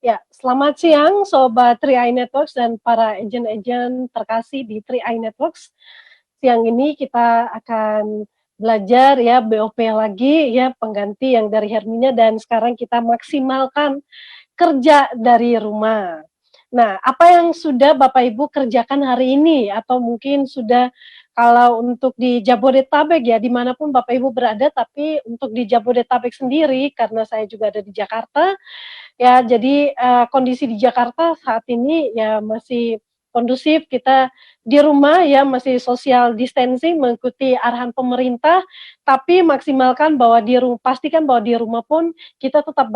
Ya, selamat siang Sobat 3i Networks dan para agen-agen terkasih di 3i Networks. Siang ini kita akan belajar ya BOP lagi ya, pengganti yang dari Hermina dan sekarang kita maksimalkan kerja dari rumah. Nah, apa yang sudah Bapak Ibu kerjakan hari ini? Atau mungkin sudah kalau untuk di Jabodetabek ya, dimanapun Bapak Ibu berada, tapi untuk di Jabodetabek sendiri, karena saya juga ada di Jakarta, ya jadi, kondisi di Jakarta saat ini ya masih kondusif, kita di rumah ya masih social distancing mengikuti arahan pemerintah, tapi maksimalkan bahwa pastikan bahwa di rumah pun kita tetap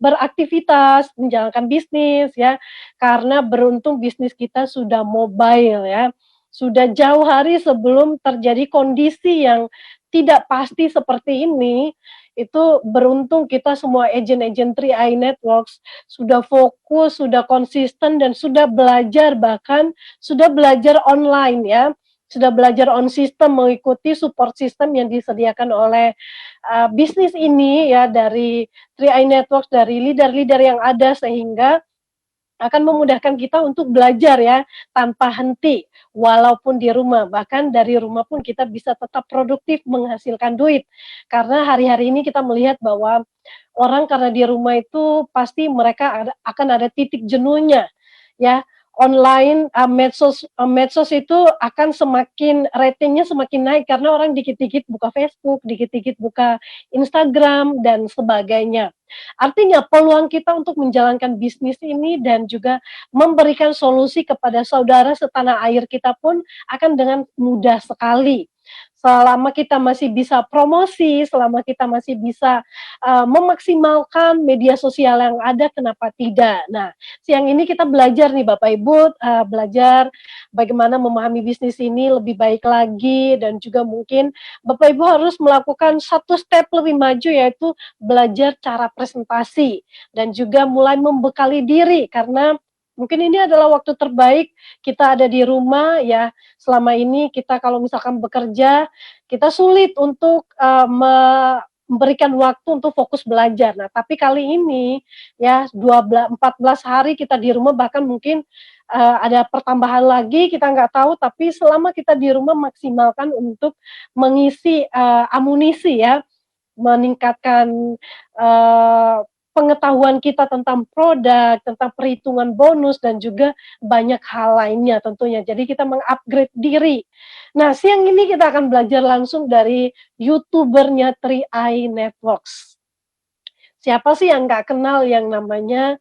beraktivitas, menjalankan bisnis ya, karena beruntung bisnis kita sudah mobile ya, sudah jauh hari sebelum terjadi kondisi yang tidak pasti seperti ini, itu beruntung kita semua agen-agen 3i Networks sudah fokus, sudah konsisten, dan sudah belajar, bahkan sudah belajar online ya, sudah belajar on system mengikuti support system yang disediakan oleh bisnis ini ya dari 3i Networks, dari leader-leader yang ada, sehingga akan memudahkan kita untuk belajar ya, tanpa henti, walaupun di rumah. Bahkan dari rumah pun kita bisa tetap produktif menghasilkan duit. Karena hari-hari ini kita melihat bahwa orang karena di rumah itu pasti mereka akan ada titik jenuhnya, ya. Online, medsos itu akan semakin ratingnya semakin naik karena orang dikit-dikit buka Facebook, dikit-dikit buka Instagram, dan sebagainya. Artinya peluang kita untuk menjalankan bisnis ini dan juga memberikan solusi kepada saudara setanah air kita pun akan dengan mudah sekali. Selama kita masih bisa promosi, selama kita masih bisa, memaksimalkan media sosial yang ada, kenapa tidak? Nah, siang ini kita belajar nih Bapak Ibu, belajar bagaimana memahami bisnis ini lebih baik lagi, dan juga mungkin Bapak Ibu harus melakukan satu step lebih maju, yaitu belajar cara presentasi dan juga mulai membekali diri, karena mungkin ini adalah waktu terbaik kita ada di rumah ya. Selama ini kita kalau misalkan bekerja, kita sulit untuk, memberikan waktu untuk fokus belajar. Nah, tapi kali ini ya 14 hari kita di rumah, bahkan mungkin, ada pertambahan lagi kita nggak tahu, tapi selama kita di rumah maksimalkan untuk mengisi, amunisi ya, meningkatkan, eee, pengetahuan kita tentang produk, tentang perhitungan bonus, dan juga banyak hal lainnya tentunya. Jadi kita meng-upgrade diri. Nah, siang ini kita akan belajar langsung dari YouTuber-nya 3i Networks. Siapa sih yang nggak kenal yang namanya,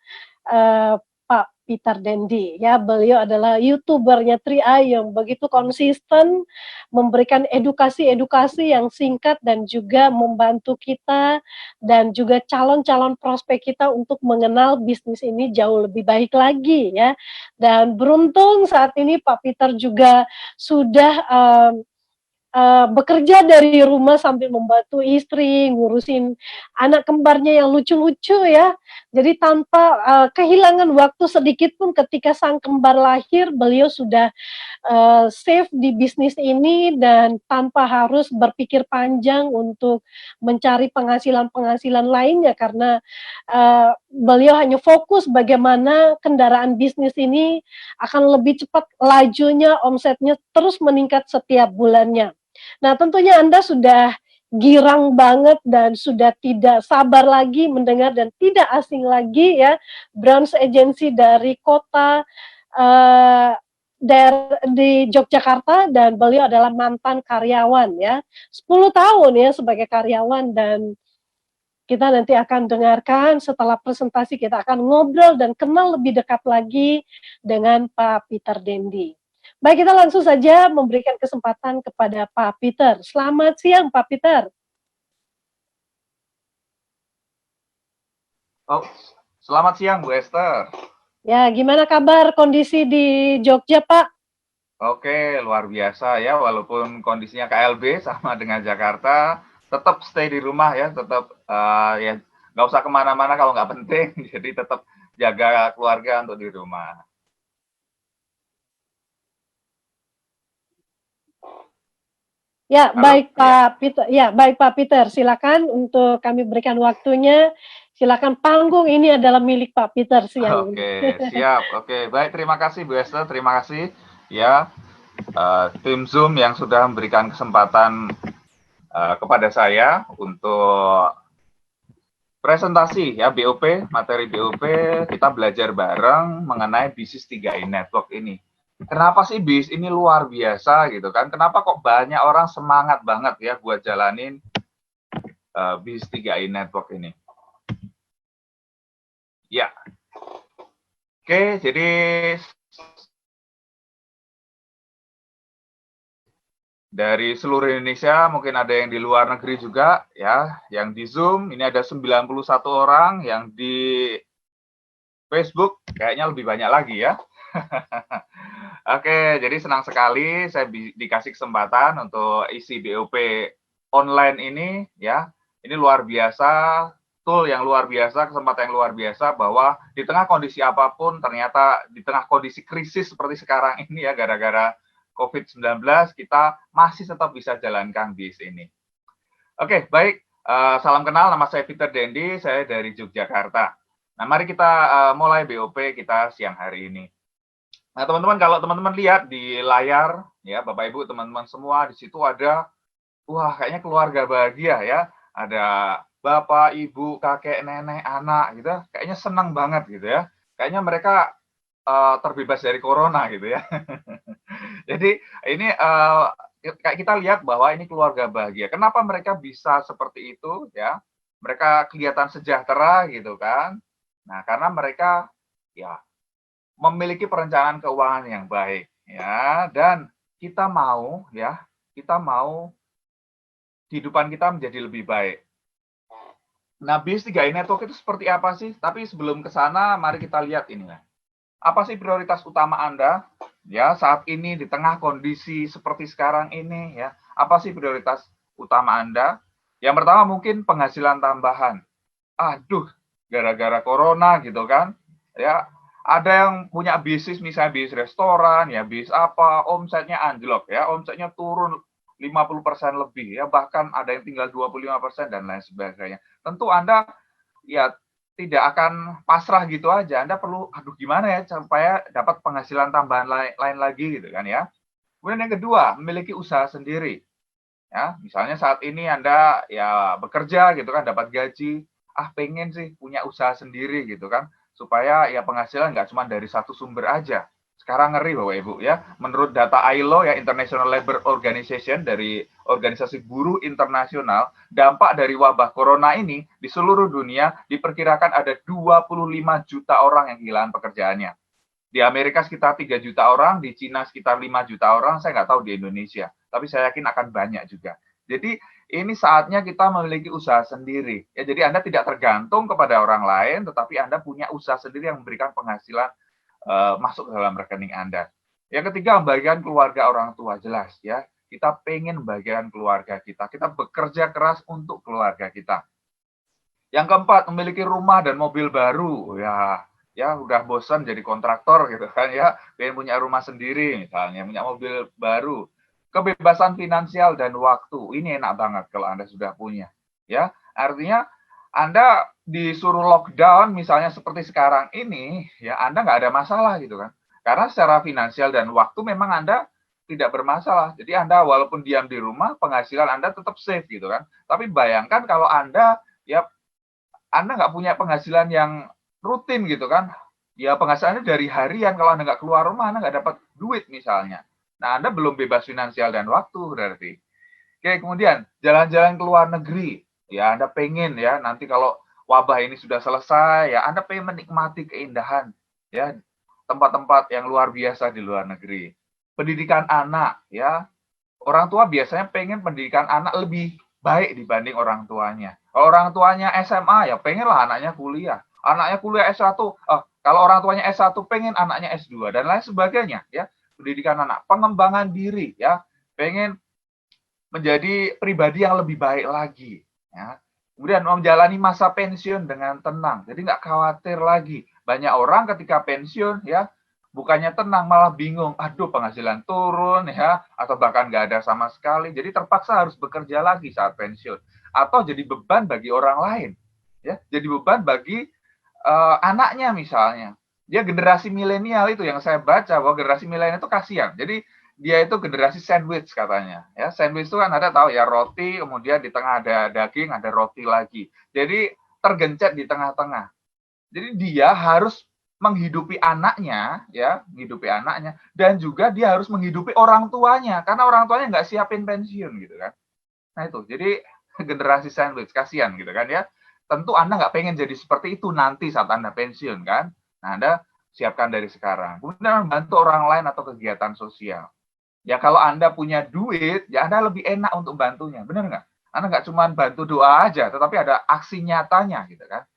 Pak Peter Dendi, ya. Beliau adalah YouTuber-nya 3i yang begitu konsisten memberikan edukasi-edukasi yang singkat dan juga membantu kita dan juga calon-calon prospek kita untuk mengenal bisnis ini jauh lebih baik lagi ya. Dan beruntung saat ini Pak Peter juga sudah, bekerja dari rumah sambil membantu istri, ngurusin anak kembarnya yang lucu-lucu ya. Jadi tanpa, kehilangan waktu sedikit pun ketika sang kembar lahir, beliau sudah, save di bisnis ini dan tanpa harus berpikir panjang untuk mencari penghasilan-penghasilan lainnya, karena, beliau hanya fokus bagaimana kendaraan bisnis ini akan lebih cepat lajunya, omsetnya terus meningkat setiap bulannya. Nah, tentunya Anda sudah girang banget dan sudah tidak sabar lagi mendengar dan tidak asing lagi ya, brand agency dari kota, eee, di Yogyakarta, dan beliau adalah mantan karyawan ya, 10 tahun ya sebagai karyawan, dan kita nanti akan dengarkan setelah presentasi, kita akan ngobrol dan kenal lebih dekat lagi dengan Pak Peter Dendi. Baik, kita langsung saja memberikan kesempatan kepada Pak Peter. Selamat siang Pak Peter. Oh, selamat siang Bu Esther. Ya, gimana kabar kondisi di Jogja Pak? Oke, luar biasa ya, walaupun kondisinya KLB sama dengan Jakarta, tetap stay di rumah ya, tetap ya nggak usah kemana-mana kalau nggak penting, jadi tetap jaga keluarga untuk di rumah. Ya, Halo, baik ya. Pak Peter. Ya, baik Pak Peter. Silakan untuk kami berikan waktunya. Silakan, panggung ini adalah milik Pak Peter siang ini. Oke, siap. Oke, baik. Terima kasih Bu Esther. Terima kasih ya tim Zoom yang sudah memberikan kesempatan kepada saya untuk presentasi ya BOP, materi BOP. Kita belajar bareng mengenai bisnis 3i Network ini. Kenapa sih bis ini luar biasa gitu kan? Kenapa kok banyak orang semangat banget ya buat jalanin bisnis 3i Network ini? Ya, oke, jadi dari seluruh Indonesia, mungkin ada yang di luar negeri juga, ya, yang di Zoom, ini ada 91 orang, yang di Facebook, kayaknya lebih banyak lagi ya. Oke, jadi senang sekali saya dikasih kesempatan untuk isi BOP online ini, ya. Ini luar biasa, tool yang luar biasa, kesempatan yang luar biasa, bahwa di tengah kondisi apapun, ternyata di tengah kondisi krisis seperti sekarang ini ya, gara-gara COVID-19, kita masih tetap bisa jalankan bisnis ini. Oke, baik. Salam kenal, nama saya Peter Dendi, saya dari Yogyakarta. Nah, mari kita mulai BOP kita siang hari ini. Nah, teman-teman, kalau teman-teman lihat di layar, ya, Bapak Ibu, teman-teman semua, di situ ada, wah, kayaknya keluarga bahagia ya. Ada bapak, ibu, kakek, nenek, anak, gitu. Kayaknya senang banget gitu ya. Kayaknya mereka terbebas dari corona gitu ya. Jadi ini kayak kita lihat bahwa ini keluarga bahagia. Kenapa mereka bisa seperti itu ya? Mereka kelihatan sejahtera gitu kan. Nah, karena mereka ya memiliki perencanaan keuangan yang baik ya, dan kita mau ya, kita mau kehidupan kita menjadi lebih baik. Nah, bis 3i Network itu seperti apa sih? Tapi sebelum ke sana, mari kita lihat ini. Apa sih prioritas utama Anda ya saat ini di tengah kondisi seperti sekarang ini ya? Apa sih prioritas utama Anda? Yang pertama mungkin penghasilan tambahan. Aduh, gara-gara corona gitu kan. Ya, ada yang punya bisnis misalnya bisnis restoran ya, bisnis apa, omsetnya anjlok ya, omsetnya turun 50% lebih ya, bahkan ada yang tinggal 25% dan lain sebagainya. Tentu Anda ya tidak akan pasrah gitu aja. Anda perlu, aduh gimana ya supaya dapat penghasilan tambahan lain lagi gitu kan ya. Kemudian yang kedua, memiliki usaha sendiri. Ya, misalnya saat ini Anda ya bekerja gitu kan, dapat gaji, pengen sih punya usaha sendiri gitu kan, supaya ya penghasilan nggak cuma dari satu sumber aja. Sekarang ngeri Bapak Ibu ya, menurut data ILO ya, International Labour Organization, dari organisasi buruh internasional, dampak dari wabah corona ini di seluruh dunia diperkirakan ada 25 juta orang yang kehilangan pekerjaannya. Di Amerika sekitar 3 juta orang, di Cina sekitar 5 juta orang, saya nggak tahu di Indonesia, tapi saya yakin akan banyak juga. Jadi ini saatnya kita memiliki usaha sendiri. Ya, jadi Anda tidak tergantung kepada orang lain, tetapi Anda punya usaha sendiri yang memberikan penghasilan masuk ke dalam rekening Anda. Yang ketiga, membagikan keluarga orang tua. Jelas ya, kita pengen membagikan keluarga kita. Kita bekerja keras untuk keluarga kita. Yang keempat, memiliki rumah dan mobil baru. Ya udah bosan jadi kontraktor gitu kan ya. Pengen punya rumah sendiri misalnya, punya mobil baru. Kebebasan finansial dan waktu. Ini enak banget kalau Anda sudah punya. Ya, artinya Anda disuruh lockdown misalnya seperti sekarang ini, ya Anda nggak ada masalah gitu kan. Karena secara finansial dan waktu memang Anda tidak bermasalah. Jadi Anda walaupun diam di rumah, penghasilan Anda tetap safe gitu kan. Tapi bayangkan kalau Anda ya Anda nggak punya penghasilan yang rutin gitu kan. Ya penghasilannya dari harian, kalau Anda nggak keluar rumah, Anda nggak dapat duit misalnya. Nah, Anda belum bebas finansial dan waktu berarti. Oke, kemudian jalan-jalan ke luar negeri. Ya, Anda pengen ya, nanti kalau wabah ini sudah selesai, ya Anda pengen menikmati keindahan, ya, tempat-tempat yang luar biasa di luar negeri. Pendidikan anak, ya, orang tua biasanya pengen pendidikan anak lebih baik dibanding orang tuanya. Kalau orang tuanya SMA, ya pengenlah anaknya kuliah. Anaknya kuliah S1, kalau orang tuanya S1 pengen anaknya S2 dan lain sebagainya, ya. Pendidikan anak, pengembangan diri, ya. Pengen menjadi pribadi yang lebih baik lagi, ya. Kemudian menjalani masa pensiun dengan tenang, jadi nggak khawatir lagi. Banyak orang ketika pensiun, ya, bukannya tenang malah bingung, aduh penghasilan turun ya, atau bahkan nggak ada sama sekali, jadi terpaksa harus bekerja lagi saat pensiun, atau jadi beban bagi orang lain. ya, jadi beban bagi anaknya misalnya. Dia generasi milenial itu yang saya baca bahwa generasi milenial itu kasihan. Jadi dia itu generasi sandwich katanya. Ya, sandwich itu kan ada tahu ya roti, kemudian di tengah ada daging, ada roti lagi. Jadi tergencet di tengah-tengah. Jadi dia harus menghidupi anaknya, ya, menghidupi anaknya, dan juga dia harus menghidupi orang tuanya, karena orang tuanya nggak siapin pensiun gitu kan. Nah itu, jadi generasi sandwich, kasihan gitu kan ya. Tentu Anda nggak pengen jadi seperti itu nanti saat Anda pensiun kan. Nah Anda siapkan dari sekarang. Kemudian membantu orang lain atau kegiatan sosial. Ya kalau Anda punya duit, ya Anda lebih enak untuk bantunya, benar nggak? Anda nggak cuma bantu doa aja, tetapi ada aksi nyatanya gitu kan.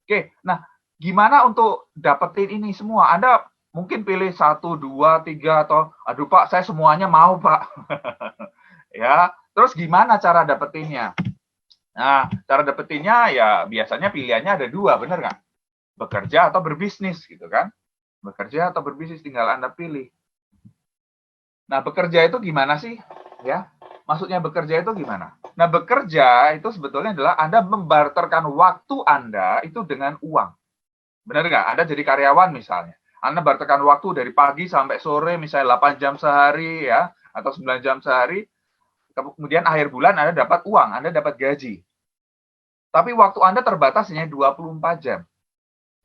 Oke, nah gimana untuk dapetin ini semua? Anda mungkin pilih 1, 2, 3 atau aduh Pak, saya semuanya mau Pak. Ya, terus gimana cara dapetinnya? Nah, cara dapetinnya ya biasanya pilihannya ada dua, bener nggak? Bekerja atau berbisnis gitu kan? Bekerja atau berbisnis tinggal Anda pilih. Nah, bekerja itu gimana sih? Ya, maksudnya bekerja itu gimana? Nah, bekerja itu sebetulnya adalah Anda membarterkan waktu Anda itu dengan uang. Benar nggak? Anda jadi karyawan misalnya. Anda barterkan waktu dari pagi sampai sore, misalnya 8 jam sehari ya, atau 9 jam sehari, kemudian akhir bulan Anda dapat uang, Anda dapat gaji. Tapi waktu Anda terbatas hanya 24 jam.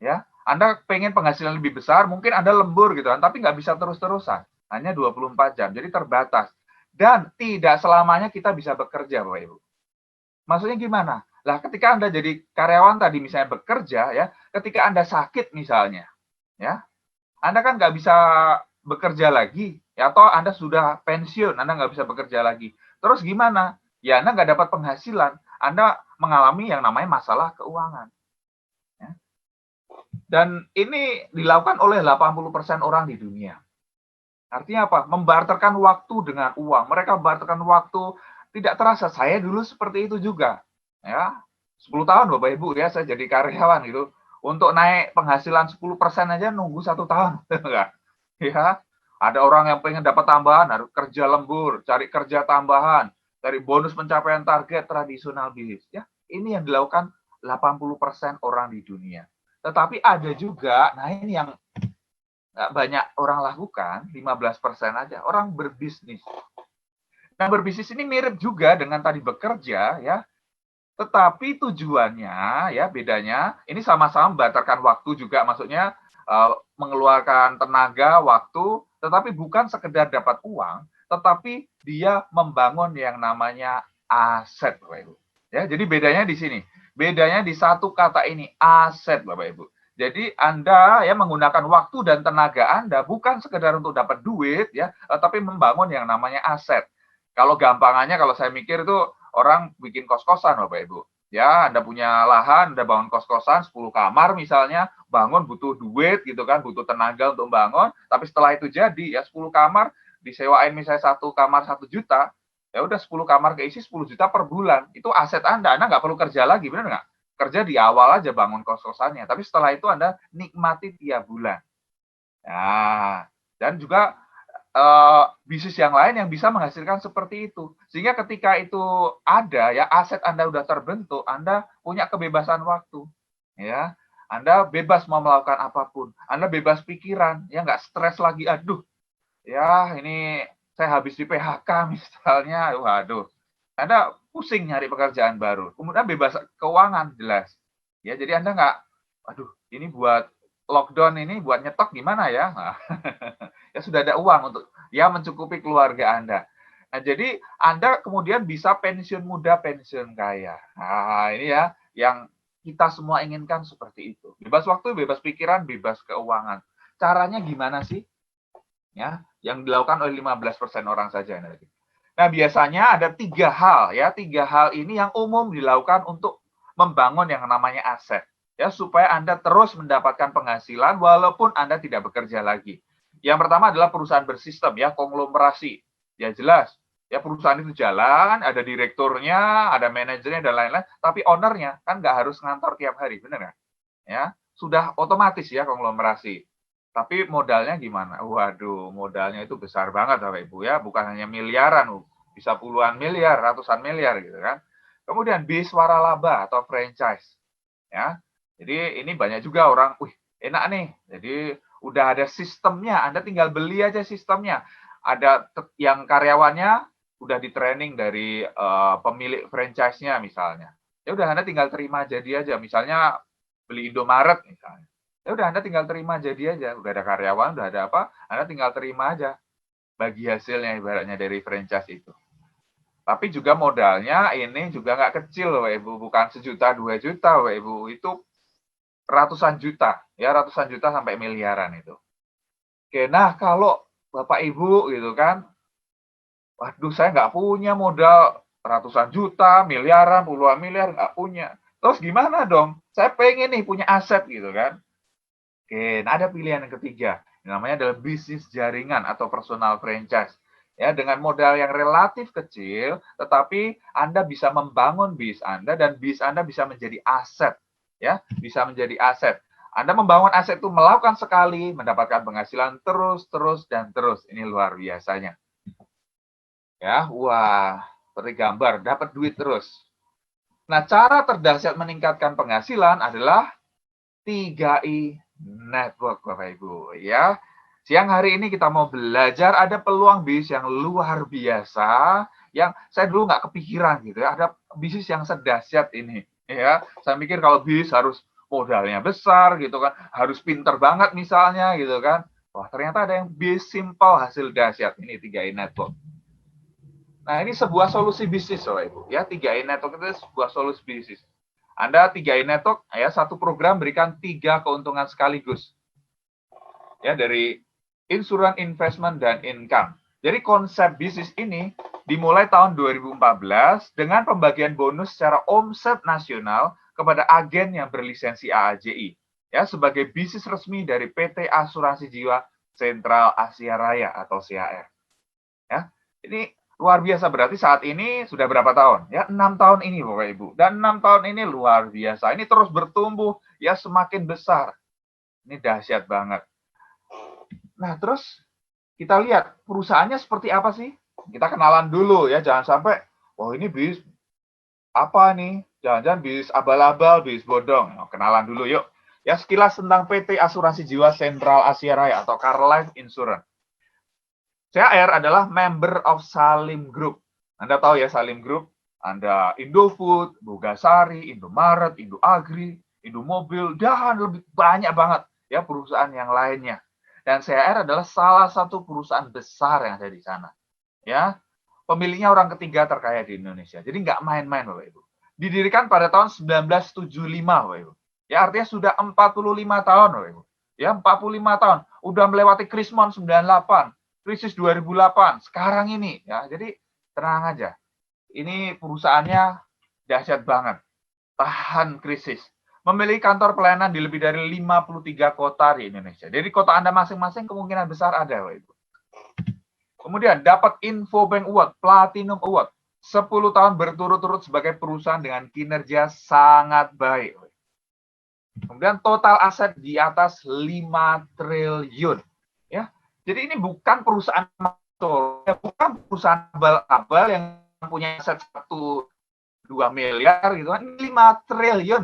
Ya, Anda pengen penghasilan lebih besar, mungkin Anda lembur gitu kan, tapi nggak bisa terus-terusan. Hanya 24 jam, jadi terbatas. Dan tidak selamanya kita bisa bekerja, Bapak Ibu. Maksudnya gimana? Lah, ketika Anda jadi karyawan tadi misalnya bekerja ya, ketika Anda sakit misalnya, ya, Anda kan nggak bisa bekerja lagi, ya, atau Anda sudah pensiun, Anda nggak bisa bekerja lagi. Terus gimana? Ya, Anda nggak dapat penghasilan, Anda mengalami yang namanya masalah keuangan. Ya. Dan ini dilakukan oleh 80% orang di dunia. Artinya apa? Membarterkan waktu dengan uang. Mereka membarterkan waktu, tidak terasa. Saya dulu seperti itu juga. Ya, 10 tahun Bapak Ibu ya, saya jadi karyawan gitu. Untuk naik penghasilan 10% aja nunggu 1 tahun. Ya, ada orang yang pengen dapat tambahan, harus kerja lembur, cari kerja tambahan, cari bonus pencapaian target tradisional bisnis. Ya, ini yang dilakukan 80% orang di dunia. Tetapi ada juga, nah ini yang nggak banyak orang lakukan, 15% aja, orang berbisnis. Nah, berbisnis ini mirip juga dengan tadi bekerja, ya, tetapi tujuannya, ya, bedanya, ini sama-sama membatalkan waktu juga, maksudnya mengeluarkan tenaga, waktu, tetapi bukan sekedar dapat uang, tetapi dia membangun yang namanya aset, Bapak Ibu. Ya, jadi bedanya di sini. Bedanya di satu kata ini, aset, Bapak Ibu. Jadi Anda ya menggunakan waktu dan tenaga Anda bukan sekedar untuk dapat duit ya, tapi membangun yang namanya aset. Kalau gampangannya kalau saya mikir itu orang bikin kos-kosan Bapak Ibu. Ya, Anda punya lahan, Anda bangun kos-kosan 10 kamar misalnya, bangun butuh duit gitu kan, butuh tenaga untuk bangun, tapi setelah itu jadi ya 10 kamar disewain misalnya 1 kamar 1 juta, ya udah 10 kamar keisi 10 juta per bulan. Itu aset Anda nggak perlu kerja lagi, benar nggak? Kerja di awal aja bangun kos-kosannya, tapi setelah itu Anda nikmati tiap bulan. Nah, dan juga bisnis yang lain yang bisa menghasilkan seperti itu. Sehingga ketika itu ada, ya aset Anda sudah terbentuk, Anda punya kebebasan waktu. Ya, Anda bebas mau melakukan apapun. Anda bebas pikiran, ya nggak stres lagi. Aduh, ya ini saya habis di PHK misalnya, waduh. Anda pusing nyari pekerjaan baru. Kemudian bebas keuangan, jelas. Ya, jadi Anda nggak, aduh, ini buat lockdown ini buat nyetok gimana ya? Nah, ya sudah ada uang untuk ya mencukupi keluarga Anda. Nah, jadi Anda kemudian bisa pensiun muda, pensiun kaya. Nah, ini ya yang kita semua inginkan seperti itu. Bebas waktu, bebas pikiran, bebas keuangan. Caranya gimana sih? Ya, yang dilakukan oleh 15% orang saja. Nah, biasanya ada 3 hal ya, 3 hal ini yang umum dilakukan untuk membangun yang namanya aset. Ya, supaya Anda terus mendapatkan penghasilan walaupun Anda tidak bekerja lagi. Yang pertama adalah perusahaan bersistem ya, konglomerasi. Ya jelas, ya perusahaan itu jalan, ada direkturnya, ada manajernya dan lain-lain, tapi ownernya kan nggak harus ngantor tiap hari, benar nggak? Ya, sudah otomatis ya konglomerasi. Tapi modalnya gimana? Waduh, modalnya itu besar banget Bapak Ibu ya, bukan hanya miliaran, bisa puluhan miliar, ratusan miliar gitu kan. Kemudian bis waralaba atau franchise. ya. Jadi ini banyak juga orang, wih enak nih, jadi udah ada sistemnya, Anda tinggal beli aja sistemnya. Ada yang karyawannya udah di training dari pemilik franchise-nya misalnya. Ya udah Anda tinggal terima jadi aja. Misalnya beli Indomaret misalnya. Ya udah Anda tinggal terima jadi aja. Udah ada karyawan, udah ada apa, Anda tinggal terima aja bagi hasilnya ibaratnya dari franchise itu. Tapi juga modalnya ini juga nggak kecil loh Ibu, bukan 1 juta 2 juta loh Ibu, itu ratusan juta, ya ratusan juta sampai miliaran itu. Oke, nah kalau Bapak Ibu gitu kan, waduh saya nggak punya modal ratusan juta, miliaran, puluhan miliar, nggak punya. Terus gimana dong? Saya pengen nih punya aset gitu kan. Oke, nah ada pilihan yang ketiga. Yang namanya adalah bisnis jaringan atau personal franchise. Ya, dengan modal yang relatif kecil, tetapi Anda bisa membangun bis Anda dan bis Anda bisa menjadi aset. Ya, bisa menjadi aset. Anda membangun aset itu melakukan sekali, mendapatkan penghasilan terus, terus, dan terus. Ini luar biasanya. Ya, wah, seperti gambar, dapat duit terus. Nah, cara terdahsyat meningkatkan penghasilan adalah 3I Network, Bapak Ibu. Ya, siang hari ini kita mau belajar ada peluang bisnis yang luar biasa, yang saya dulu nggak kepikiran gitu ya. Ada bisnis yang sedahsyat ini. Ya, saya mikir kalau bisnis harus modalnya besar gitu kan, harus pinter banget misalnya gitu kan. Wah, ternyata ada yang bisnis simple hasil dahsyat. Ini 3I Network. Nah, ini sebuah solusi bisnis, Bapak Ibu. Ya, 3I Network itu sebuah solusi bisnis. Anda 3I Network, ya, satu program berikan 3 keuntungan sekaligus. Ya, dari insurance, investment, dan income. Jadi konsep bisnis ini dimulai tahun 2014 dengan pembagian bonus secara omset nasional kepada agen yang berlisensi AAJI. Ya, sebagai bisnis resmi dari PT Asuransi Jiwa Sentral Asia Raya atau CAR. Ya, ini luar biasa, berarti saat ini sudah berapa tahun? Ya, 6 tahun ini Bapak Ibu. Dan 6 tahun ini luar biasa. Ini terus bertumbuh, ya semakin besar. Ini dahsyat banget. Nah, terus kita lihat perusahaannya seperti apa sih? Kita kenalan dulu ya, jangan sampai, oh ini bis apa nih? Jangan-jangan bis abal-abal, bis bodong. Nah, kenalan dulu yuk. Ya, sekilas tentang PT Asuransi Jiwa Sentral Asia Raya atau Car Life Insurance. CAR adalah member of Salim Group. Anda tahu ya Salim Group? Anda Indofood, Bogasari, Indomaret, Indoagri, Indomobil, dan lebih banyak banget ya perusahaan yang lainnya. Dan CAR adalah salah satu perusahaan besar yang ada di sana. Ya, pemiliknya orang ketiga terkaya di Indonesia. Jadi nggak main-main, Bapak Ibu. Didirikan pada tahun 1975, Bapak Ibu. Ya, artinya sudah 45 tahun, Bapak Ibu. Ya, 45 tahun. Udah melewati Krismon 98. Krisis 2008, sekarang ini ya. Jadi tenang aja. Ini perusahaannya dahsyat banget. Tahan krisis. Memiliki kantor pelayanan di lebih dari 53 kota di Indonesia. Jadi kota Anda masing-masing kemungkinan besar ada, Bapak Ibu. Kemudian dapat Infobank Award, Platinum Award. 10 tahun berturut-turut sebagai perusahaan dengan kinerja sangat baik. Kemudian total aset di atas 5 triliun. Ya, jadi ini bukan perusahaan bukan perusahaan abal-abal yang punya aset 1-2 miliar gitu kan, 5 triliun,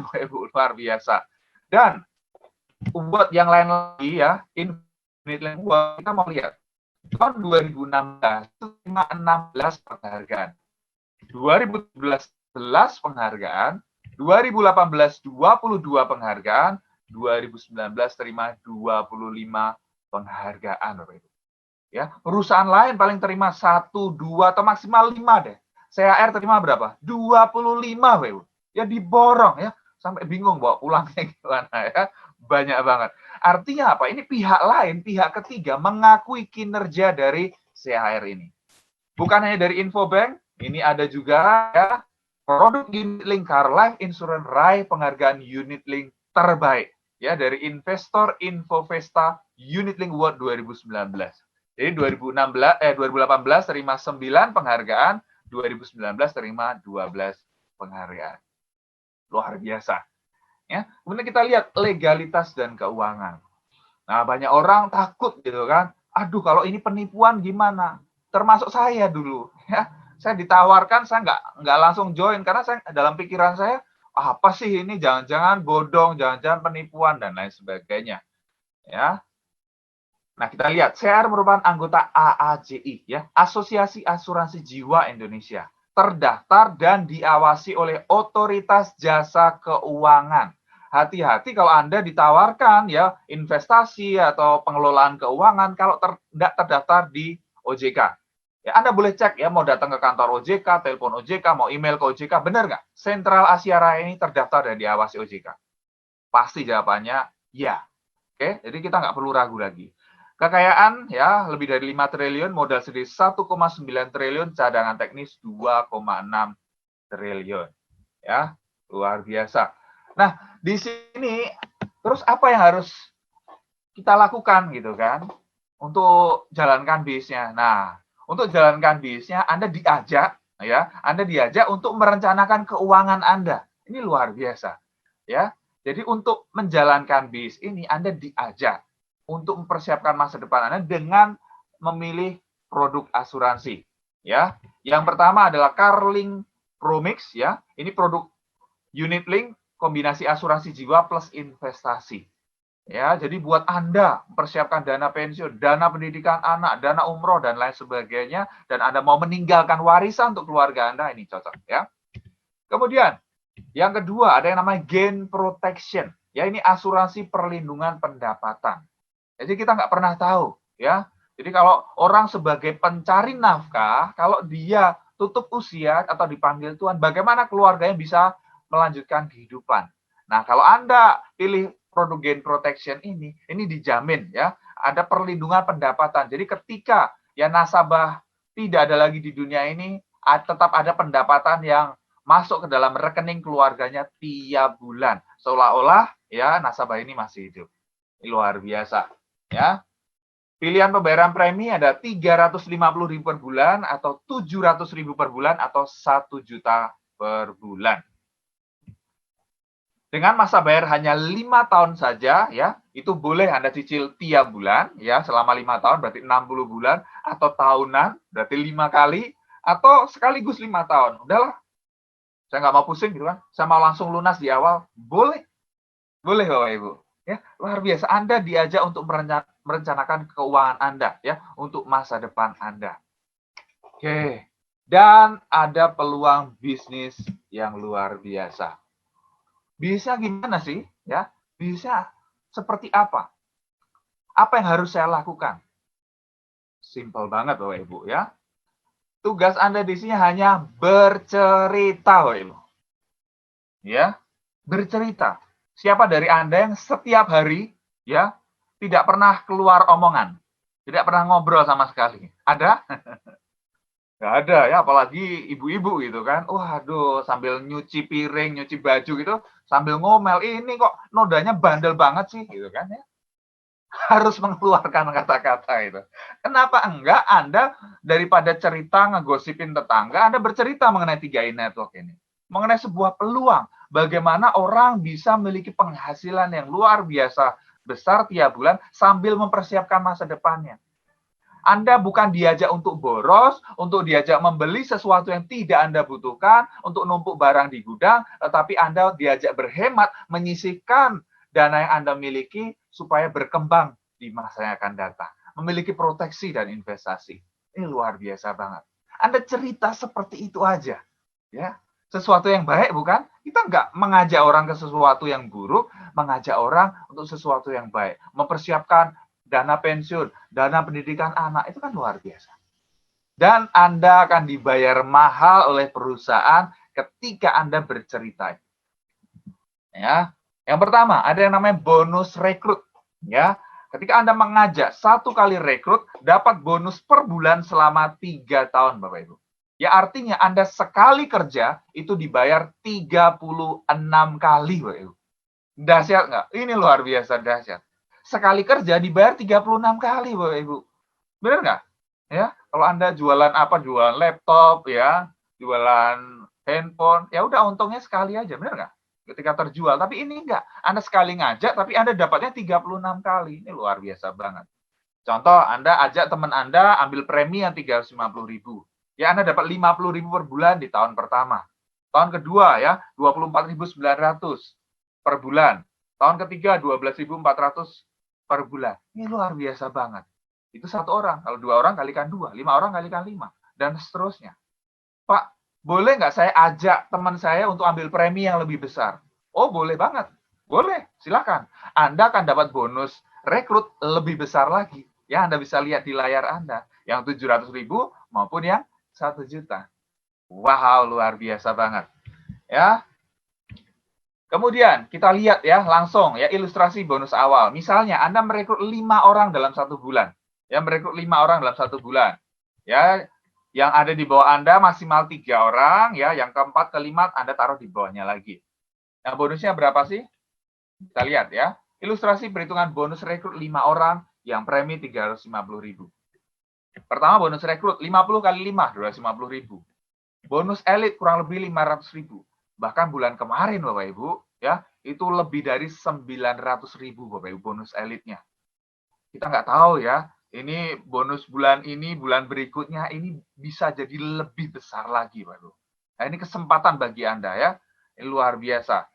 luar biasa. Dan buat yang lain lagi ya, unit link kita mau lihat. Tahun 2016 terima 16 penghargaan. 2017 penghargaan, 2018 22 penghargaan, 2019 terima 25 penghargaan, Bapak Ibu. Ya, perusahaan lain paling terima 1, 2 atau maksimal 5 deh. CAR terima berapa? 25, Bapak Ibu. Ya diborong ya, sampai bingung bawa pulangnya gimana ya. Banyak banget. Artinya apa? Ini pihak lain, pihak ketiga mengakui kinerja dari CAR ini. Bukan hanya dari Infobank, ini ada juga ya produk Unit Link Car Life Insurance raih penghargaan Unit Link terbaik ya dari investor Infovesta Unit Link Award 2019. Jadi 2018 terima 9 penghargaan, 2019 terima 12 penghargaan. Luar biasa. Ya, kemudian kita lihat legalitas dan keuangan. Nah, banyak orang takut gitu kan. Aduh, kalau ini penipuan gimana? Termasuk saya dulu, ya. Saya ditawarkan, saya nggak langsung join karena saya dalam pikiran saya, apa sih ini, jangan-jangan bodong, jangan-jangan penipuan, dan lain sebagainya. Ya. Nah, kita lihat, CR merupakan anggota AAJI, ya, Asosiasi Asuransi Jiwa Indonesia, terdaftar dan diawasi oleh Otoritas Jasa Keuangan. Hati-hati kalau Anda ditawarkan ya investasi atau pengelolaan keuangan kalau tidak terdaftar di OJK. Ya, Anda boleh cek ya, mau datang ke kantor OJK, telepon OJK, mau email ke OJK, benar nggak? Sentral Asia Raya ini terdaftar dan diawasi OJK. Pasti jawabannya ya. Oke, jadi kita nggak perlu ragu lagi. Kekayaan ya lebih dari 5 triliun, modal sendiri 1,9 triliun, cadangan teknis 2,6 triliun. Ya, luar biasa. Nah, di sini terus apa yang harus kita lakukan gitu kan untuk jalankan bisnisnya. Nah, untuk jalankan bisnisnya Anda diajak ya, Anda diajak untuk merencanakan keuangan Anda. Ini luar biasa. Ya. Jadi untuk menjalankan bis ini Anda diajak untuk mempersiapkan masa depan Anda dengan memilih produk asuransi. Ya, yang pertama adalah Carling Promix. Ya, ini produk unit link kombinasi asuransi jiwa plus investasi. Ya, jadi buat Anda mempersiapkan dana pensiun, dana pendidikan anak, dana umroh dan lain sebagainya, dan Anda mau meninggalkan warisan untuk keluarga Anda, ini cocok ya. Kemudian yang kedua ada yang namanya gain protection. Ya, ini asuransi perlindungan pendapatan. Jadi kita nggak pernah tahu, ya. Jadi kalau orang sebagai pencari nafkah, kalau dia tutup usia atau dipanggil Tuhan, bagaimana keluarganya bisa melanjutkan kehidupan? Nah, kalau Anda pilih produk gain protection ini dijamin, ya. Ada perlindungan pendapatan. Jadi ketika ya nasabah tidak ada lagi di dunia ini, tetap ada pendapatan yang masuk ke dalam rekening keluarganya tiap bulan. Seolah-olah ya nasabah ini masih hidup. Ini luar biasa. Ya, pilihan pembayaran premi ada 350.000 per bulan atau 700.000 per bulan atau 1 juta per bulan. Dengan masa bayar hanya 5 tahun saja, ya, itu boleh Anda cicil tiap bulan, ya, selama 5 tahun berarti 60 bulan atau tahunan berarti 5 kali atau sekaligus 5 tahun. Udahlah, saya nggak mau pusing gitu kan, saya mau langsung lunas di awal, boleh, boleh Bapak Ibu. Ya, luar biasa. Anda diajak untuk merencanakan keuangan Anda ya untuk masa depan Anda. Oke. Dan ada peluang bisnis yang luar biasa. Bisa gimana sih? Ya, bisa seperti apa? Apa yang harus saya lakukan? Simpel banget Bapak Ibu ya. Tugas Anda di sini hanya bercerita Bapak Ibu. Ya, bercerita. Siapa dari Anda yang setiap hari ya tidak pernah keluar omongan, tidak pernah ngobrol sama sekali? Ada? Nggak ada ya, apalagi ibu-ibu gitu kan. Waduh, sambil nyuci piring, nyuci baju gitu, sambil ngomel, ini kok nodanya bandel banget sih gitu kan ya. Harus mengeluarkan kata-kata itu. Kenapa enggak Anda daripada cerita ngegosipin tetangga, Anda bercerita mengenai 3i Network ini. Mengenai sebuah peluang, bagaimana orang bisa memiliki penghasilan yang luar biasa besar tiap bulan sambil mempersiapkan masa depannya. Anda bukan diajak untuk boros, untuk diajak membeli sesuatu yang tidak Anda butuhkan, untuk numpuk barang di gudang, tetapi Anda diajak berhemat, menyisihkan dana yang Anda miliki supaya berkembang di masa yang akan datang. Memiliki proteksi dan investasi. Ini luar biasa banget. Anda cerita seperti itu aja. Ya, sesuatu yang baik bukan? Kita nggak mengajak orang ke sesuatu yang buruk, mengajak orang untuk sesuatu yang baik. Mempersiapkan dana pensiun, dana pendidikan anak, itu kan luar biasa. Dan Anda akan dibayar mahal oleh perusahaan ketika Anda bercerita. Ya, yang pertama ada yang namanya bonus rekrut. Ya, ketika Anda mengajak 1 kali rekrut, dapat bonus per bulan selama 3 tahun, Bapak Ibu. Ya artinya Anda sekali kerja itu dibayar 36 kali, Bapak Ibu. Dahsyat nggak? Ini luar biasa dahsyat. Sekali kerja dibayar 36 kali, Bapak Ibu. Benar nggak? Ya, kalau Anda jualan apa? Jualan laptop, ya, jualan handphone, ya udah untungnya sekali aja, benar nggak? Ketika terjual. Tapi ini enggak. Anda sekali ngajak, tapi Anda dapatnya 36 kali. Ini luar biasa banget. Contoh, Anda ajak teman Anda ambil premi yang 350.000. Ya, Anda dapat 50.000 per bulan di tahun pertama. Tahun kedua ya 24.900 per bulan. Tahun ketiga 12.400 per bulan. Ini luar biasa banget. Itu satu orang. Kalau 2 orang kalikan 2, 5 orang kalikan 5, dan seterusnya. Pak, boleh nggak saya ajak teman saya untuk ambil premi yang lebih besar? Oh, boleh banget. Boleh, silakan. Anda akan dapat bonus rekrut lebih besar lagi. Ya, Anda bisa lihat di layar Anda. Yang 700.000 maupun yang 1 juta. Wow, luar biasa banget. Ya. Kemudian kita lihat ya langsung ya ilustrasi bonus awal. Misalnya Anda merekrut 5 orang dalam 1 bulan. Ya, merekrut 5 orang dalam 1 bulan. Ya, yang ada di bawah Anda maksimal 3 orang, ya, yang keempat, kelima Anda taruh di bawahnya lagi. Nah, bonusnya berapa sih? Kita lihat ya. Ilustrasi perhitungan bonus rekrut 5 orang yang premi 350.000. Pertama bonus rekrut 50 kali 5, 250.000. Bonus elit kurang lebih 500.000. Bahkan bulan kemarin Bapak Ibu, ya, itu lebih dari 900.000 Bapak Ibu bonus elitnya. Kita nggak tahu ya, ini bonus bulan ini, bulan berikutnya ini bisa jadi lebih besar lagi Bapak Ibu. Nah, ini kesempatan bagi Anda ya. Ini luar biasa.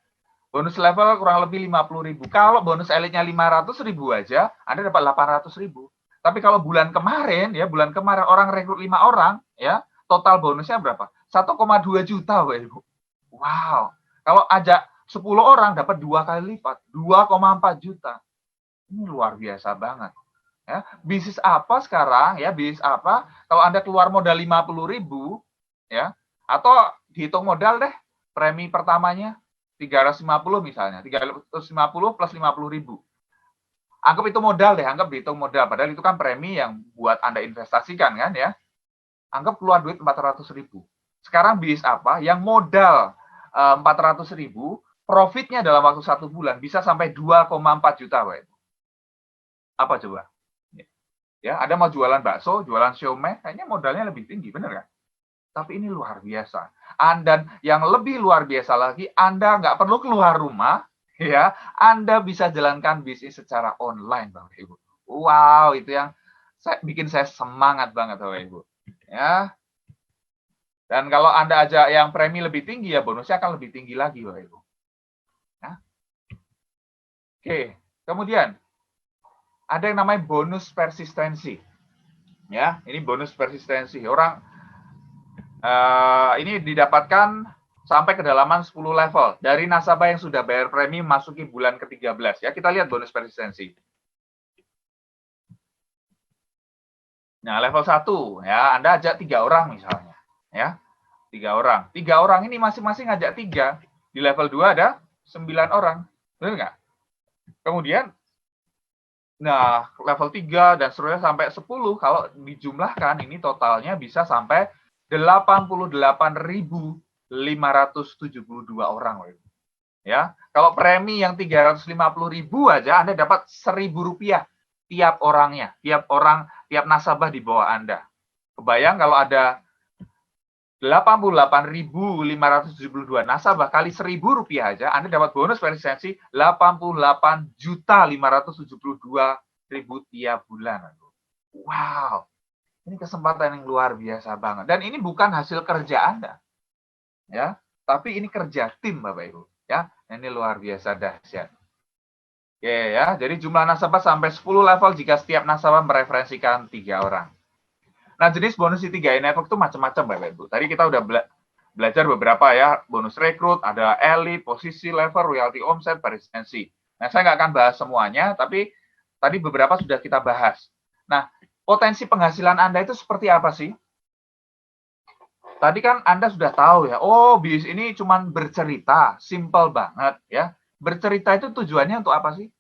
Bonus level kurang lebih 50.000. Kalau bonus elitnya 500.000 aja, Anda dapat 800.000. Tapi kalau bulan kemarin ya, bulan kemarin orang rekrut 5 orang ya, total bonusnya berapa? 1,2 juta Bapak Ibu. Wow. Kalau ajak 10 orang dapat 2 kali lipat, 2,4 juta. Ini luar biasa banget. Ya, bisnis apa sekarang ya? Bisnis apa? Kalau Anda keluar modal 50.000 ya, atau dihitung modal deh premi pertamanya 350 misalnya, 350 plus 50.000. Anggap itu modal deh, anggap dihitung modal. Padahal itu kan premi yang buat Anda investasikan kan ya. Anggap keluar duit 400.000. Sekarang bisnis apa yang modal 400.000, profitnya dalam waktu 1 bulan bisa sampai 2,4 juta, Pak. Apa coba? Ya, Anda mau jualan bakso, jualan siomay, kayaknya modalnya lebih tinggi, benar kan? Tapi ini luar biasa. Dan yang lebih luar biasa lagi, Anda nggak perlu keluar rumah, ya. Anda bisa jalankan bisnis secara online, Bapak Ibu. Wow, itu yang bikin saya semangat banget, Bapak Ibu. Ya. Dan kalau Anda ajak yang premi lebih tinggi, ya bonusnya akan lebih tinggi lagi, Bapak Ibu. Ya. Oke, kemudian ada yang namanya bonus persistensi. Ya, ini bonus persistensi. Orang ini didapatkan sampai kedalaman 10 level dari nasabah yang sudah bayar premi masuki bulan ke-13 ya. Kita lihat bonus persistensi. Nah, level 1 ya, Anda ajak 3 orang misalnya, ya. 3 orang. 3 orang ini masing-masing ajak 3. Di level 2 ada 9 orang. Benar nggak? Kemudian nah, level 3 dan seterusnya sampai 10 kalau dijumlahkan ini totalnya bisa sampai 88.572 orang. Ya, kalau premi yang 350.000 aja Anda dapat Rp1.000 tiap orangnya, tiap orang, tiap nasabah di bawah Anda. Kebayang kalau ada 88.572 nasabah kali Rp1.000 aja, Anda dapat bonus persistensi 88.572.000 tiap bulan. Wow, ini kesempatan yang luar biasa banget. Dan ini bukan hasil kerja Anda, ya, tapi ini kerja tim, Bapak Ibu. Ya, ini luar biasa dahsyat. Oke ya, jadi jumlah nasabah sampai 10 level jika setiap nasabah mereferensikan 3 orang. Nah, jenis bonus di 3i Network itu macam-macam, Bapak Ibu. Tadi kita udah belajar beberapa ya, bonus rekrut, ada elite, posisi, level, royalty, omset, persistensi. Nah, saya nggak akan bahas semuanya, tapi tadi beberapa sudah kita bahas. Nah, potensi penghasilan Anda itu seperti apa sih? Tadi kan Anda sudah tahu ya, oh bisnis ini cuma bercerita, simple banget ya. Bercerita itu tujuannya untuk apa sih?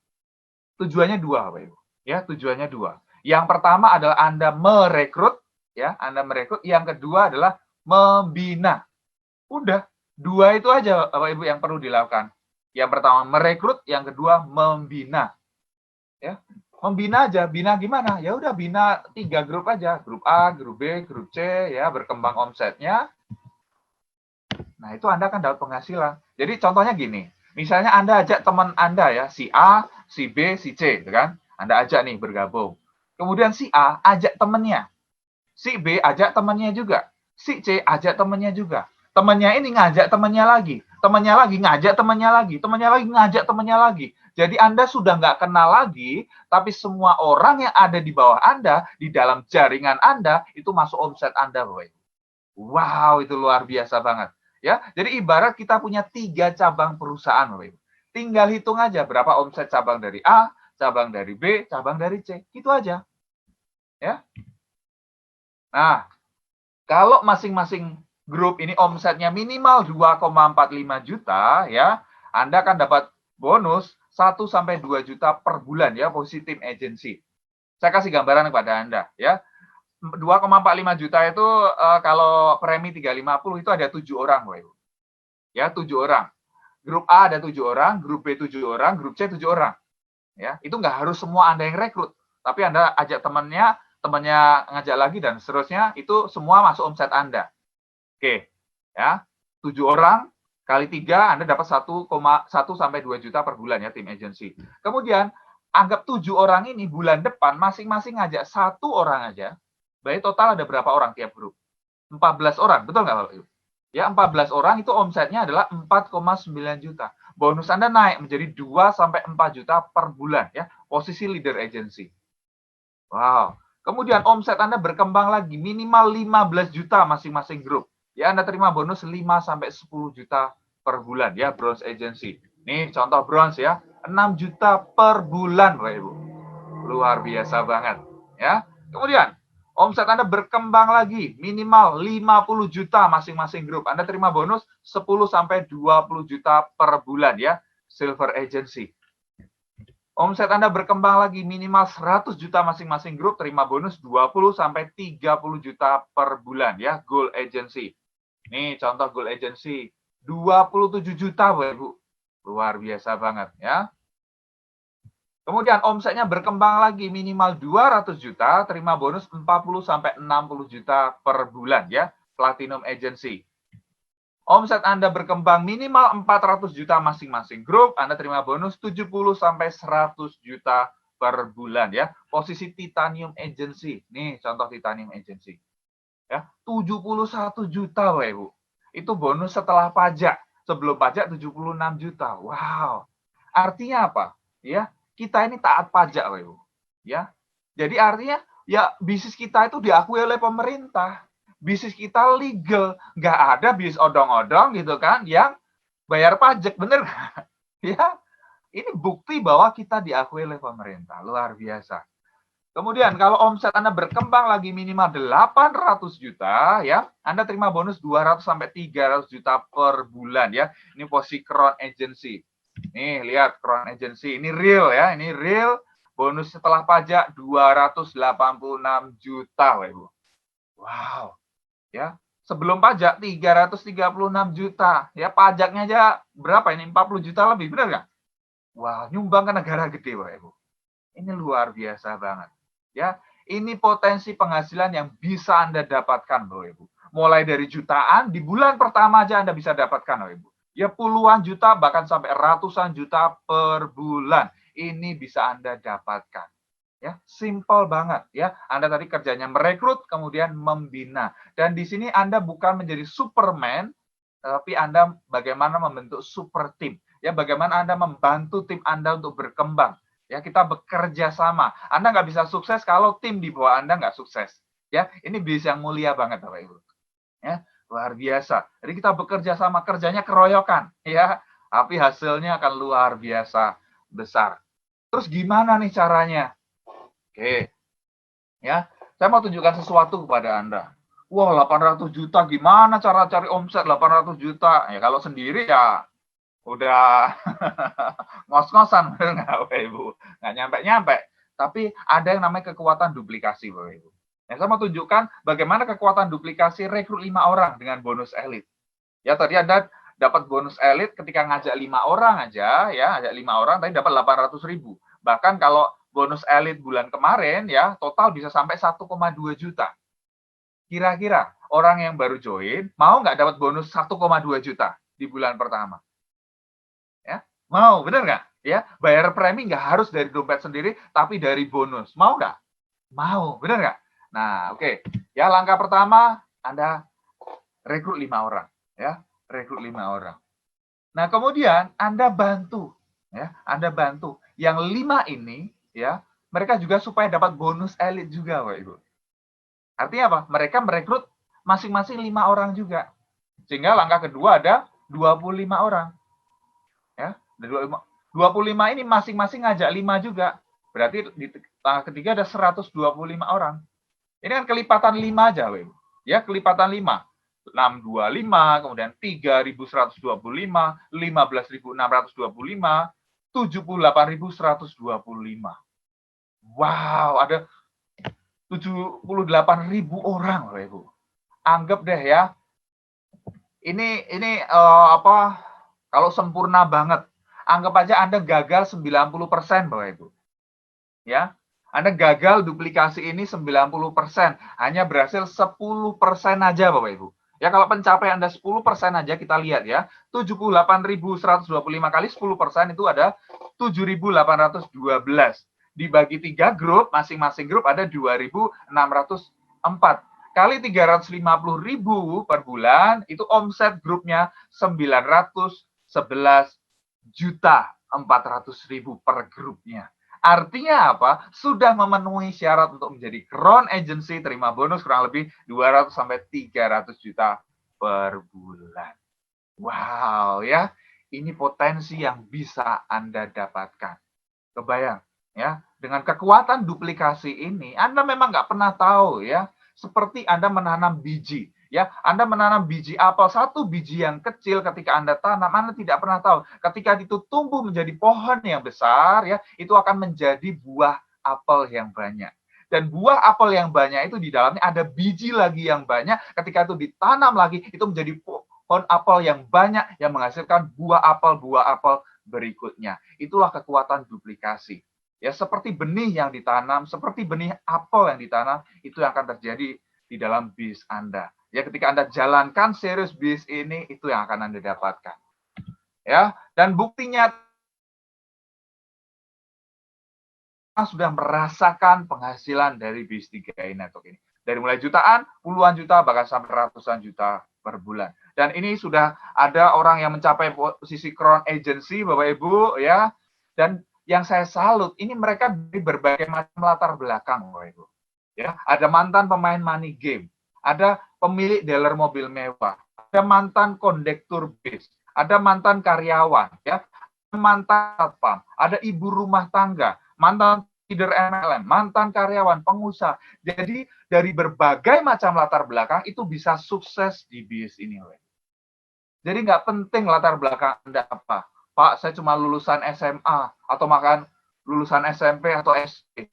Tujuannya 2, Bapak Ibu. Ya, tujuannya 2. Yang pertama adalah Anda merekrut, ya, Anda merekrut. Yang kedua adalah membina. Udah, 2 itu aja Bapak Ibu yang perlu dilakukan. Yang pertama merekrut, yang kedua membina. Ya, membina aja, bina gimana? Ya udah bina 3 grup aja, grup A, grup B, grup C, ya, berkembang omsetnya. Nah, itu Anda akan dapat penghasilan. Jadi contohnya gini, misalnya Anda ajak teman Anda ya, si A, si B, si C, gitu kan? Anda ajak nih bergabung. Kemudian si A ajak temannya. Si B ajak temannya juga. Si C ajak temannya juga. Temannya ini ngajak temannya lagi ngajak temannya lagi ngajak temannya lagi. Jadi Anda sudah nggak kenal lagi, tapi semua orang yang ada di bawah Anda, di dalam jaringan Anda, itu masuk omset Anda, Bapak Ibu. Wow, itu luar biasa banget. Ya, jadi ibarat kita punya 3 cabang perusahaan, Bapak Ibu. Tinggal hitung aja berapa omset cabang dari A, cabang dari B, cabang dari C. Gitu aja. Ya. Nah, kalau masing-masing grup ini omsetnya minimal 2,45 juta, ya, Anda akan dapat bonus 1 sampai 2 juta per bulan ya, posisi tim agency. Saya kasih gambaran kepada Anda ya. 2,45 juta itu kalau premi 350 itu ada 7 orang, Bapak Ibu. Ya, 7 orang. Grup A ada 7 orang, grup B 7 orang, grup C 7 orang. Ya, itu nggak harus semua Anda yang rekrut, tapi Anda ajak temannya ngajak lagi dan seterusnya, itu semua masuk omset Anda. Oke, ya, 7 orang kali 3 Anda dapat 1,1 sampai 2 juta per bulan ya tim agency. Kemudian anggap 7 orang ini bulan depan masing-masing ngajak 1 orang aja, berarti total ada berapa orang tiap grup? 14 orang, betul nggak Bapak Ibu? Ya, 14 orang itu omsetnya adalah 4,9 juta. Bonus Anda naik menjadi 2 sampai 4 juta per bulan ya, posisi leader agency. Wow. Kemudian omset Anda berkembang lagi minimal 15 juta masing-masing grup. Ya, Anda terima bonus 5 sampai 10 juta per bulan ya, bronze agency. Nih contoh bronze ya, 6 juta per bulan Bapak Ibu. Luar biasa banget ya. Kemudian omset Anda berkembang lagi minimal 50 juta masing-masing grup. Anda terima bonus 10 sampai 20 juta per bulan ya, silver agency. Omset Anda berkembang lagi minimal 100 juta masing-masing grup, terima bonus 20 sampai 30 juta per bulan ya, gold agency. Nih contoh gold agency, 27 juta Bapak Ibu. Luar biasa banget ya. Kemudian omsetnya berkembang lagi minimal 200 juta, terima bonus 40 sampai 60 juta per bulan ya, platinum agency. Omset Anda berkembang minimal 400 juta masing-masing grup, Anda terima bonus 70 sampai 100 juta per bulan ya. Posisi titanium agency. Nih contoh titanium agency. Ya, 71 juta Bapak Ibu. Itu bonus setelah pajak. Sebelum pajak 76 juta. Wow. Artinya apa? Ya, kita ini taat pajak Bapak Ibu. Ya. Jadi artinya ya bisnis kita itu diakui oleh pemerintah. Bisnis kita legal, nggak ada bisnis odong-odong gitu kan, yang bayar pajak, bener nggak? Ya, ini bukti bahwa kita diakui oleh pemerintah, luar biasa. Kemudian kalau omset Anda berkembang lagi minimal 800 juta, ya, Anda terima bonus 200 sampai 300 juta per bulan, ya. Ini posisi Crown Agency. Nih, lihat Crown Agency, ini real ya, ini real. Bonus setelah pajak 286 juta, Ibu. Wow. Ya, sebelum pajak 336 juta. Ya, pajaknya aja berapa ini? 40 juta lebih, benar nggak? Wah, nyumbang ke negara gede, Bapak Ibu. Ini luar biasa banget. Ya, ini potensi penghasilan yang bisa Anda dapatkan, Bapak Ibu. Mulai dari jutaan, di bulan pertama aja Anda bisa dapatkan, Bapak Ibu. Ya, puluhan juta, bahkan sampai ratusan juta per bulan. Ini bisa Anda dapatkan. Ya, simple banget ya. Anda tadi kerjanya merekrut kemudian membina. Dan di sini Anda bukan menjadi Superman, tapi Anda bagaimana membentuk super tim. Ya, bagaimana Anda membantu tim Anda untuk berkembang. Ya, kita bekerja sama. Anda nggak bisa sukses kalau tim di bawah Anda nggak sukses. Ya, ini bisnis yang mulia banget Bapak Ibu. Ya, luar biasa. Jadi kita bekerja sama, kerjanya keroyokan, ya. Tapi hasilnya akan luar biasa besar. Terus gimana nih caranya? Oke, ya, saya mau tunjukkan sesuatu kepada Anda. Wah, 800 juta gimana cara cari omset 800 juta? Ya kalau sendiri ya udah ngos-ngosan, bener nggak Bapak Ibu? Nggak nyampe-nyampe. Tapi ada yang namanya kekuatan duplikasi Bapak Ibu. Ya, saya mau tunjukkan bagaimana kekuatan duplikasi rekrut 5 orang dengan bonus elit. Ya, tadi Anda dapat bonus elit ketika ngajak 5 orang aja, ya, ajak 5 orang, tadi dapat 800.000. Bahkan kalau bonus elit bulan kemarin ya total bisa sampai 1,2 juta. Kira-kira orang yang baru join mau nggak dapat bonus 1,2 juta di bulan pertama? Ya, mau, benar nggak? Ya, bayar premi nggak harus dari dompet sendiri, tapi dari bonus. Mau nggak? Mau, benar nggak? Nah, oke. Ya, langkah pertama Anda rekrut 5 orang. ya, rekrut 5 orang. Nah, kemudian Anda bantu, ya, Anda bantu yang 5 ini, ya, mereka juga supaya dapat bonus elit juga, Bapak Ibu. Artinya apa? Mereka merekrut masing-masing 5 orang juga. Sehingga langkah kedua ada 25 orang. Ya, 25 ini masing-masing ngajak 5 juga. Berarti di langkah ketiga ada 125 orang. Ini kan kelipatan 5 aja, Bapak Ibu. Ya, kelipatan 5. 625, kemudian 3.125, 15.625, 78.125. Wow, ada 78.000 orang, Bapak Ibu. Anggap deh ya, ini kalau sempurna banget. Anggap aja Anda gagal 90%, Bapak Ibu. Ya, Anda gagal duplikasi ini 90%, hanya berhasil 10% aja, Bapak Ibu. Ya, kalau pencapaian Anda 10% aja, kita lihat ya, 78.125 kali 10% itu ada 7.812. Dibagi 3 grup, masing-masing grup ada 2.604. Kali 350.000 per bulan, itu omset grupnya 911.400.000 per grupnya. Artinya apa? Sudah memenuhi syarat untuk menjadi crown agency, terima bonus kurang lebih 200 sampai 300 juta per bulan. Wow, ya. Ini potensi yang bisa Anda dapatkan. Kebayang, ya. Dengan kekuatan duplikasi ini, Anda memang nggak pernah tahu, ya. Seperti Anda menanam biji. Ya, Anda menanam biji apel, satu biji yang kecil ketika Anda tanam, Anda tidak pernah tahu. Ketika itu tumbuh menjadi pohon yang besar, ya, itu akan menjadi buah apel yang banyak. Dan buah apel yang banyak itu di dalamnya ada biji lagi yang banyak. Ketika itu ditanam lagi, itu menjadi pohon apel yang banyak yang menghasilkan buah apel berikutnya. Itulah kekuatan duplikasi. Ya, seperti benih yang ditanam, seperti benih apel yang ditanam, itu yang akan terjadi di dalam bis Anda. Ya, ketika Anda jalankan serius bis ini, itu yang akan Anda dapatkan. Ya, dan buktinya sudah merasakan penghasilan dari bis 3i Network ini. Dari mulai jutaan, puluhan juta, bahkan sampai ratusan juta per bulan. Dan ini sudah ada orang yang mencapai posisi crown agency, Bapak Ibu, ya. Dan yang saya salut, ini mereka dari berbagai macam latar belakang, Bapak Ibu. Ya, ada mantan pemain money game, ada pemilik dealer mobil mewah, ada mantan kondektur bis, ada mantan karyawan, ya, mantan satpam, ada ibu rumah tangga, mantan leader MLM, mantan karyawan, pengusaha. Jadi dari berbagai macam latar belakang itu bisa sukses di bis ini. Jadi nggak penting latar belakang Anda apa. Pak, saya cuma lulusan SMA atau makan lulusan SMP atau SD.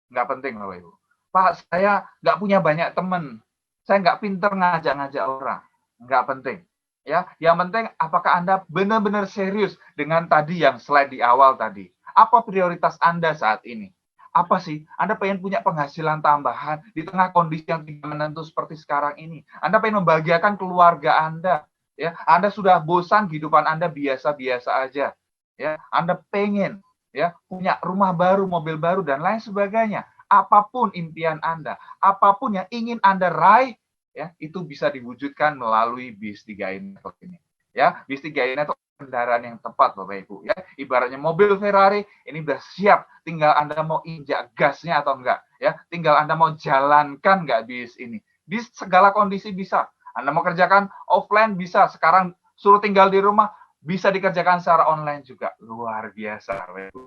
Nggak penting, Bapak Ibu. Pak, saya nggak punya banyak teman. Saya nggak pinter ngajak-ngajak orang. Nggak penting. Ya, yang penting apakah Anda benar-benar serius dengan tadi yang slide di awal tadi. Apa prioritas Anda saat ini? Apa sih? Anda pengen punya penghasilan tambahan di tengah kondisi yang tidak menentu seperti sekarang ini. Anda pengen membahagiakan keluarga Anda. Ya, Anda sudah bosan kehidupan Anda biasa-biasa aja. Ya, Anda pengen ya punya rumah baru, mobil baru dan lain sebagainya. Apapun impian Anda, apapun yang ingin Anda raih, ya itu bisa diwujudkan melalui bis 3i Network ini. Ya, bis 3i Network kendaraan yang tepat, Bapak Ibu. Ya, ibaratnya mobil Ferrari ini sudah siap, tinggal Anda mau injak gasnya atau enggak. Ya, tinggal Anda mau jalankan enggak bis ini. Di segala kondisi bisa. Anda mau kerjakan offline bisa. Sekarang suruh tinggal di rumah bisa dikerjakan secara online juga. Luar biasa, Bapak Ibu.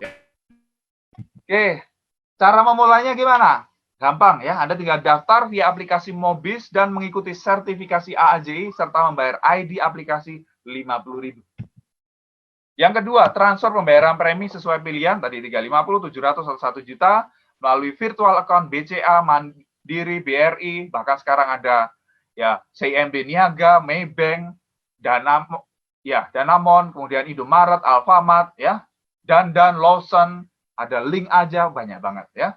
Oke, cara memulainya gimana? Gampang ya, Anda tinggal daftar via aplikasi Mobis dan mengikuti sertifikasi AAJI serta membayar ID aplikasi 50.000. Yang kedua, transfer pembayaran premi sesuai pilihan tadi 350, 700 atau 1 juta melalui virtual account BCA, Mandiri, BRI, bahkan sekarang ada ya CIMB Niaga, Maybank, Danamon, kemudian Indomaret, Alfamart ya, dan Lawson, ada link aja banyak banget ya.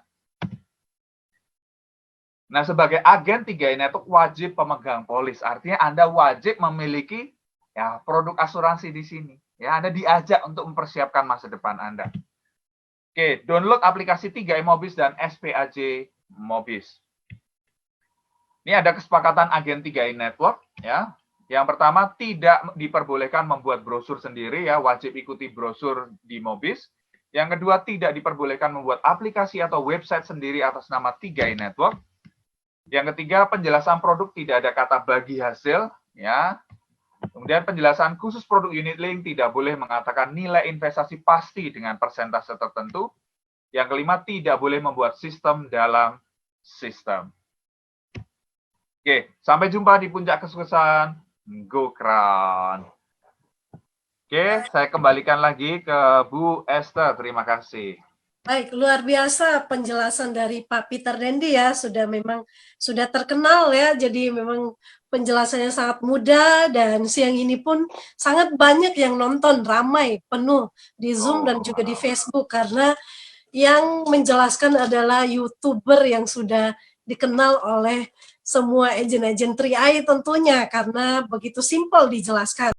Nah, sebagai agen 3i Network wajib pemegang polis. Artinya Anda wajib memiliki ya produk asuransi di sini. Ya, Anda diajak untuk mempersiapkan masa depan Anda. Oke, download aplikasi 3i Mobis dan SPAJ Mobis. Ini ada kesepakatan agen 3i Network ya. Yang pertama, tidak diperbolehkan membuat brosur sendiri ya, wajib ikuti brosur di Mobis. Yang kedua, tidak diperbolehkan membuat aplikasi atau website sendiri atas nama 3i Network. Yang ketiga, penjelasan produk tidak ada kata bagi hasil ya. Kemudian penjelasan khusus produk unit link tidak boleh mengatakan nilai investasi pasti dengan persentase tertentu. Yang kelima, tidak boleh membuat sistem dalam sistem. Oke, sampai jumpa di puncak kesuksesan. Go Crown. Oke, saya kembalikan lagi ke Bu Esther. Terima kasih. Baik, luar biasa penjelasan dari Pak Peter Dendi ya, sudah terkenal ya, jadi memang penjelasannya sangat mudah dan siang ini pun sangat banyak yang nonton, ramai, penuh di Zoom dan juga di Facebook karena yang menjelaskan adalah YouTuber yang sudah dikenal oleh semua agen-agen 3i tentunya karena begitu simpel dijelaskan.